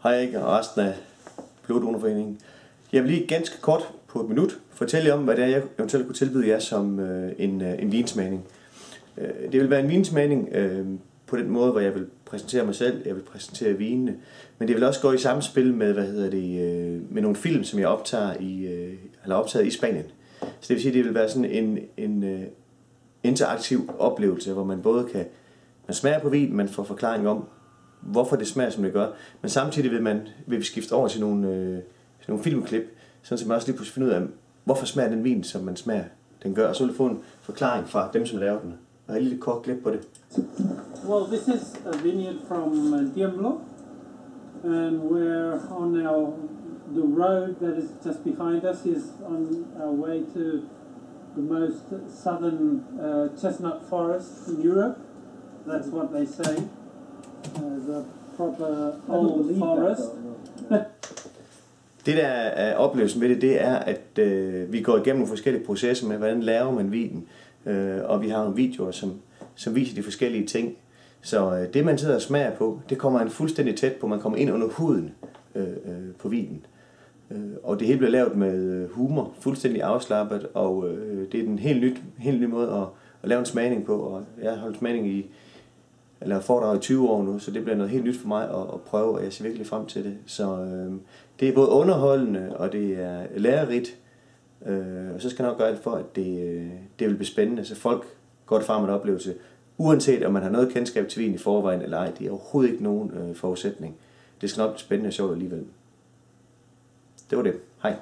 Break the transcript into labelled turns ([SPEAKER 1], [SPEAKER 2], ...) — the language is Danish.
[SPEAKER 1] Hej ikke, og resten af Bloddonorforeningen. Jeg vil lige ganske kort på et minut fortælle jer om, hvad det er, jeg eventuelt kunne tilbyde jer som en vinsmagning. Det vil være en vinsmagning på den måde, hvor jeg vil præsentere mig selv, jeg vil præsentere vinene, men det vil også gå i samspil med, med nogle film, som jeg har optaget i Spanien. Så det vil sige, at det vil være sådan en interaktiv oplevelse, hvor man både man smager på vin, man får forklaring om, hvorfor det smager, som det gør, men samtidig vil vi skifte over til nogle filmklip, sådan så man også lige pludselig finder ud af, hvorfor smager den vin, som man smager, den gør, og så vil du få en forklaring fra dem, som laver den. Og et lille kort klip på det.
[SPEAKER 2] Well, this is a vineyard from Diemblo, and we're on the road that is just behind us is on our way to the most southern chestnut forest in Europe. That's what they say. The proper old forest.
[SPEAKER 1] Det der er oplevelsen ved det er, at vi går igennem nogle forskellige processer med, hvordan laver man vinen. Og vi har nogle videoer, som viser de forskellige ting. Så det, man sidder og smager på, det kommer man fuldstændig tæt på. Man kommer ind under huden på vinen. Og det hele bliver lavet med humor, fuldstændig afslappet. Og det er en helt ny måde at lave en smagning på. Og jeg har holdt smagning eller foredrag i 20 år nu, så det bliver noget helt nyt for mig at prøve, og jeg ser virkelig frem til det. Så det er både underholdende, og det er lærerigt, og så skal jeg nok gøre alt for, at det vil blive spændende, så folk går fra med en oplevelse, uanset om man har noget kendskab til vin i forvejen eller ej. Det er overhovedet ikke nogen forudsætning. Det skal nok blive spændende og sjovt alligevel. Det var det. Hej.